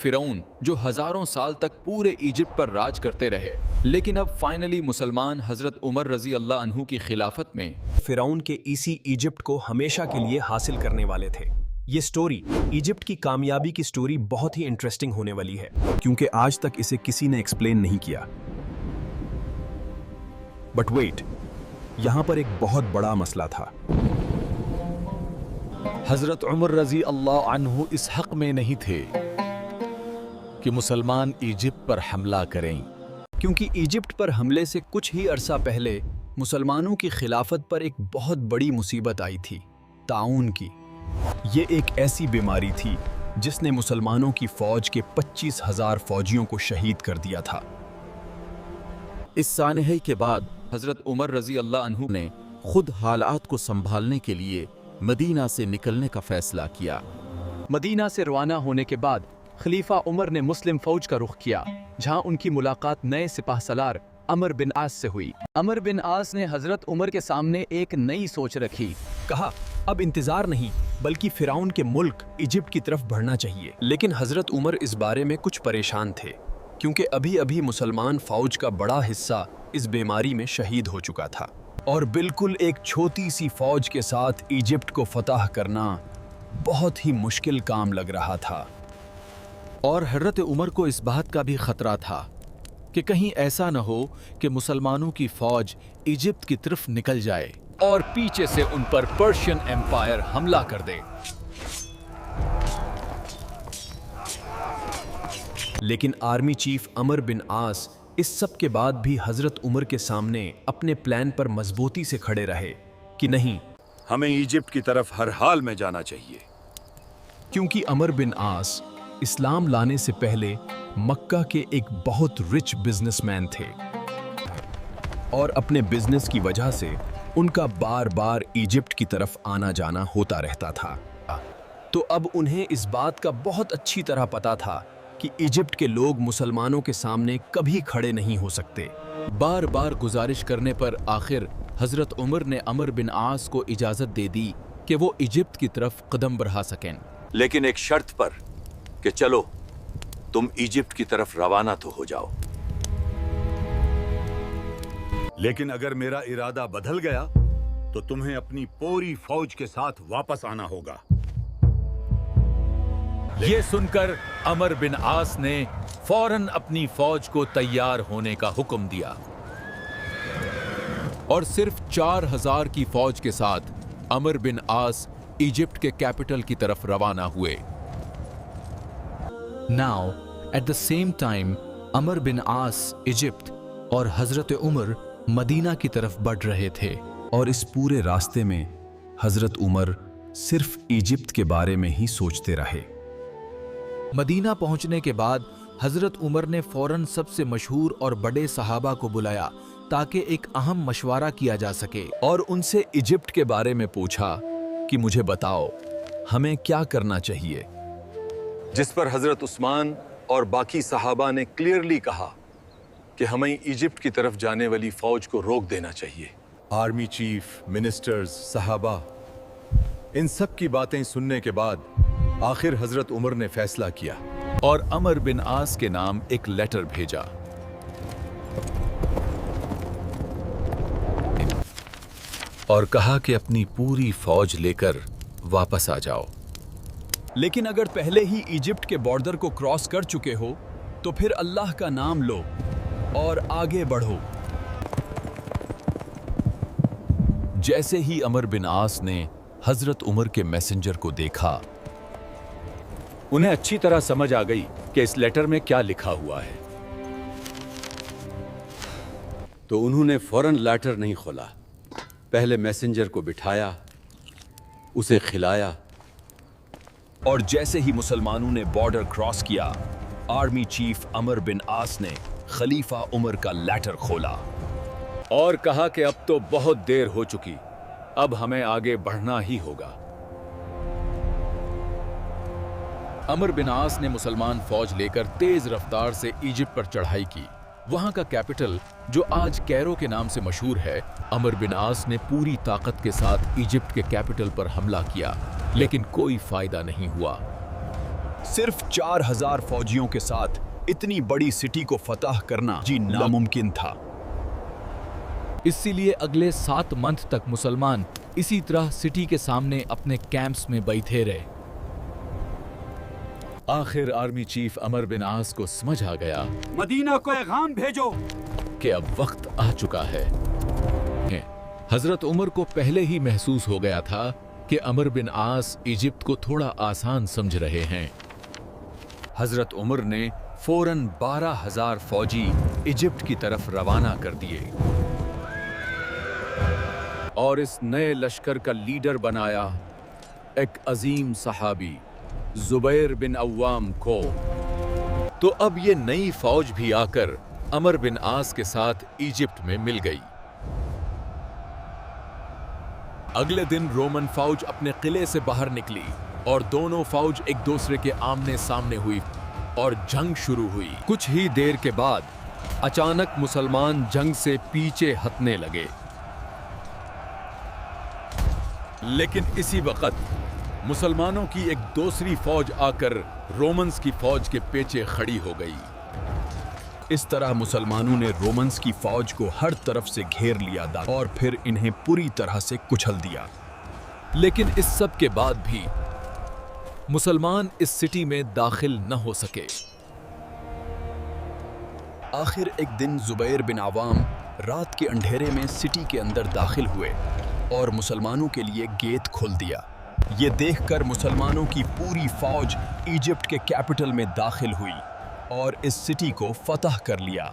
फिरौन जो हजारों साल तक पूरे इजिप्ट पर राज करते रहे, लेकिन अब फाइनली मुसलमान हजरत उमर रजी अल्लाह अन्हु की खिलाफत में फिरौन के इसी इजिप्ट को हमेशा के लिए हासिल करने वाले थे। ये स्टोरी इजिप्ट की कामयाबी की स्टोरी बहुत ही इंटरेस्टिंग होने वाली है, क्योंकि आज तक इसे किसी ने एक्सप्लेन नहीं किया। बट वेट, यहाँ पर एक बहुत बड़ा मसला था। हजरत उमर रजी अल्लाह अन्हु इस हक में नहीं थे कि मुसलमान इजिप्ट पर हमला करें, क्योंकि इजिप्ट पर हमले से कुछ ही अरसा पहले मुसलमानों की खिलाफत पर एक बहुत बड़ी मुसीबत आई थी, ताउन की। ये एक ऐसी बीमारी थी जिसने मुसलमानों की फौज के 25,000 फौजियों को शहीद कर दिया था। इस सानहे के बाद हजरत उमर रजी अल्लाह अन्हु ने खुद हालात को संभालने के लिए मदीना से निकलने का फैसला किया। मदीना से रवाना होने के बाद खलीफा उमर ने मुस्लिम फौज का रुख किया, जहां उनकी मुलाकात नए सिपाह सलार अमर बिन आस से हुई। अमर बिन आस ने हजरत उमर के सामने एक नई सोच रखी। कहा, अब इंतजार नहीं बल्कि फिरौन के मुल्क इजिप्ट की तरफ बढ़ना चाहिए। लेकिन हजरत उमर इस बारे में कुछ परेशान थे, क्योंकि अभी अभी मुसलमान फौज का बड़ा हिस्सा इस बीमारी में शहीद हो चुका था, और बिल्कुल एक छोटी सी फौज के साथ इजिप्ट को फतह करना बहुत ही मुश्किल काम लग रहा था। और हजरत उमर को इस बात का भी खतरा था कि कहीं ऐसा न हो कि मुसलमानों की फौज इजिप्ट की तरफ निकल जाए और पीछे से उन पर पर्शियन एम्पायर हमला कर दे। लेकिन आर्मी चीफ अमर बिन आस इस सब के बाद भी हजरत उमर के सामने अपने प्लान पर मजबूती से खड़े रहे कि नहीं, हमें इजिप्ट की तरफ हर हाल में जाना चाहिए। क्योंकि अमर बिन आस इस्लाम लाने से पहले मक्का के एक बहुत रिच बिजनेसमैन थे, और अपने बिजनेस की वजह से उनका बार बार इजिप्ट की तरफ आना जाना होता रहता था। तो अब उन्हें इस बात का बहुत अच्छी तरह पता था कि इजिप्ट के लोग मुसलमानों के सामने कभी खड़े नहीं हो सकते। बार बार गुजारिश करने पर आखिर हजरत उमर ने अमर बिन आस को इजाजत दे दी कि वो इजिप्ट की तरफ कदम बढ़ा सकें, लेकिन एक शर्त पर कि चलो तुम इजिप्ट की तरफ रवाना तो हो जाओ, लेकिन अगर मेरा इरादा बदल गया तो तुम्हें अपनी पूरी फौज के साथ वापस आना होगा। ये सुनकर अमर बिन आस ने फौरन अपनी फौज को तैयार होने का हुक्म दिया और सिर्फ 4,000 की फौज के साथ अमर बिन आस इजिप्ट के कैपिटल की तरफ रवाना हुए। Now, at the same time, Amr bin Aas Egypt और हजरत उमर मदीना की तरफ बढ़ रहे थे, और इस पूरे रास्ते में हजरत उमर सिर्फ इजिप्ट के बारे में ही सोचते रहे। मदीना पहुंचने के बाद हजरत उमर ने फौरन सबसे मशहूर और बड़े सहाबा को बुलाया ताकि एक अहम मशवरा किया जा सके, और उनसे इजिप्ट के बारे में पूछा कि मुझे बताओ, हमें क्या करना चाहिए। जिस पर हजरत उस्मान और बाकी सहाबा ने क्लियरली कहा कि हमें इजिप्ट की तरफ जाने वाली फौज को रोक देना चाहिए। आर्मी चीफ, मिनिस्टर्स, सहाबा, इन सब की बातें सुनने के बाद आखिर हजरत उमर ने फैसला किया और अमर बिन आस के नाम एक लेटर भेजा। और कहा कि अपनी पूरी फौज लेकर वापस आ जाओ। लेकिन अगर पहले ही इजिप्ट के बॉर्डर को क्रॉस कर चुके हो तो फिर अल्लाह का नाम लो और आगे बढ़ो। जैसे ही अमर बिन आस ने हजरत उमर के मैसेंजर को देखा, उन्हें अच्छी तरह समझ आ गई कि इस लेटर में क्या लिखा हुआ है। तो उन्होंने फौरन लेटर नहीं खोला, पहले मैसेंजर को बिठाया, उसे खिलाया, और जैसे ही मुसलमानों ने बॉर्डर क्रॉस किया, आर्मी चीफ अमर बिन आस ने खलीफा उमर का लेटर खोला और कहा कि अब तो बहुत देर हो चुकी, अब हमें आगे बढ़ना ही होगा। अमर बिन आस ने मुसलमान फौज लेकर तेज रफ्तार से इजिप्ट पर चढ़ाई की। वहां का कैपिटल, जो आज कैरो के नाम से मशहूर है, अमर बिन आस ने पूरी ताकत के साथ इजिप्ट के कैपिटल पर हमला किया, लेकिन कोई फायदा नहीं हुआ। सिर्फ 4000 फौजियों के साथ इतनी बड़ी सिटी को फतह करना जी नामुमकिन था। इसीलिए अगले 7 मंथ तक मुसलमान इसी तरह सिटी के सामने अपने कैंप्स में बैठे रहे। आखिर आर्मी चीफ अमर बिन आस को समझ आ गया मदीना को पैगाम भेजो कि अब वक्त आ चुका है। हजरत उमर को पहले ही महसूस हो गया था कि अमर बिन आस इजिप्ट को थोड़ा आसान समझ रहे हैं। हजरत उमर ने फौरन 12,000 फौजी इजिप्ट की तरफ रवाना कर दिए और इस नए लश्कर का लीडर बनाया एक अजीम सहाबी जुबैर बिन अव्वाम को। तो अब ये नई फौज भी आकर अमर बिन आस के साथ इजिप्ट में मिल गई। अगले दिन रोमन फौज अपने किले से बाहर निकली और दोनों फौज एक दूसरे के आमने सामने हुई और जंग शुरू हुई। कुछ ही देर के बाद अचानक मुसलमान जंग से पीछे हटने लगे। लेकिन इसी वक्त मुसलमानों की एक दूसरी फौज आकर रोमन्स की फौज के पीछे खड़ी हो गई। इस तरह मुसलमानों ने रोमन्स की फौज को हर तरफ से घेर लिया और फिर इन्हें पूरी तरह से कुचल दिया। लेकिन इस सब के बाद भी मुसलमान इस सिटी में दाखिल न हो सके। आखिर एक दिन जुबैर बिन अवाम रात के अंधेरे में सिटी के अंदर दाखिल हुए और मुसलमानों के लिए गेट खोल दिया। ये देखकर मुसलमानों की पूरी फौज इजिप्ट के कैपिटल में दाखिल हुई और इस सिटी को फतह कर लिया।